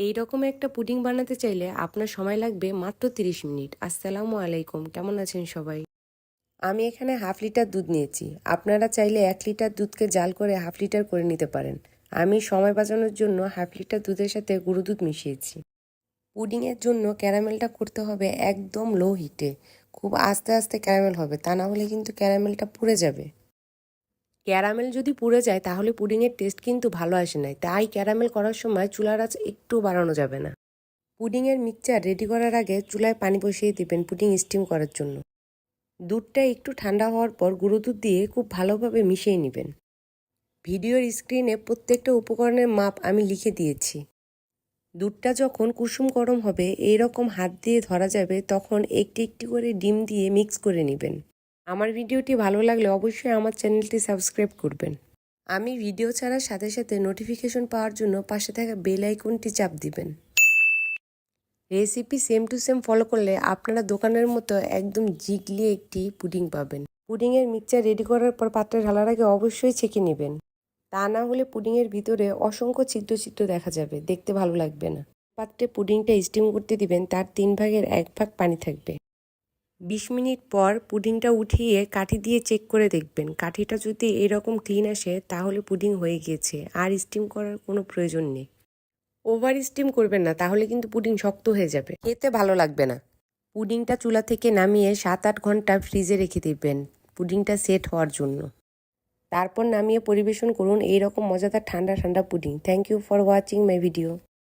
এই রকম একটা পুডিং বানাতে চাইলে আপনার সময় লাগবে মাত্র 30 মিনিট। আসসালামু আলাইকুম, কেমন আছেন সবাই? আমি এখানে হাফ লিটার দুধ নিয়েছি। আপনারা চাইলে 1 লিটার দুধকে জাল করে হাফ লিটার করে নিতে পারেন। আমি সময় বাঁচানোর জন্য হাফ লিটার দুধের সাথে গুঁড়ো দুধ মিশিয়েছি। পুডিংয়ের জন্য ক্যারামেলটা করতে হবে একদম লো হিটে। খুব আস্তে আস্তে ক্যারামেল হবে, তা না হলে কিন্তু ক্যারামেলটা পুড়ে যাবে। ক্যারামেল যদি পুড়ে যায় তাহলে পুডিংয়ের টেস্ট কিন্তু ভালো আসে না, তাই ক্যারামেল করার সময় চুলার আঁচ একটু বাড়ানো যাবে না। পুডিংয়ের মিক্সচার রেডি করার আগে চুলায় পানি বসিয়ে দিবেন পুডিং স্টিম করার জন্য। দুধটা একটু ঠান্ডা হওয়ার পর গুঁড়ো দুধ দিয়ে খুব ভালোভাবে মিশিয়ে নেবেন। ভিডিওর স্ক্রিনে প্রত্যেকটা উপকরণের মাপ আমি লিখে দিয়েছি। দুধটা যখন কুসুম গরম হবে এই রকম হাত দিয়ে ধরা যাবে তখন একটি একটি করে ডিম দিয়ে মিক্স করে নেবেন। আমার ভিডিওটি ভালো লাগলে অবশ্যই আমার চ্যানেলটি সাবস্ক্রাইব করবেন। আমি ভিডিও ছাড়ার সাথে সাথে নোটিফিকেশন পাওয়ার জন্য পাশে থাকা বেল আইকনটি চাপ দিবেন। Recipe same to same follow করলে আপনারা দোকানের মতো একদম জিগলি একটি পুডিং পাবেন। পুডিংয়ের মিক্সচার রেডি করার পর পাত্রে ঢালার আগে অবশ্যই ছেঁকে নেবেন, তা না হলে পুডিংয়ের ভিতরে অসংখ্য ছিদ্র ছিদ্র দেখা যাবে, দেখতে ভালো লাগবে না। পাত্রে পুডিংটা স্টিম করতে দিবেন, তার 3 ভাগের 1 ভাগ পানি থাকবে। 20 মিনিট পর পুডিংটা উঠিয়ে কাঠি দিয়ে চেক করে দেখবেন। কাঠিটা যদি এরকম ক্লিন আসে তাহলে পুডিং হয়ে গিয়েছে, আর স্টিম করার কোনো প্রয়োজন নেই। ওভার স্টিম করবেন না, তাহলে কিন্তু পুডিং শক্ত হয়ে যাবে, খেতে ভালো লাগবে না। পুডিংটা চুলা থেকে নামিয়ে 7-8 ঘন্টা ফ্রিজে রেখে দিবেন পুডিংটা সেট হওয়ার জন্য। তারপর নামিয়ে পরিবেশন করুন এইরকম মজাদার ঠান্ডা ঠান্ডা pudding. Thank you for watching my video.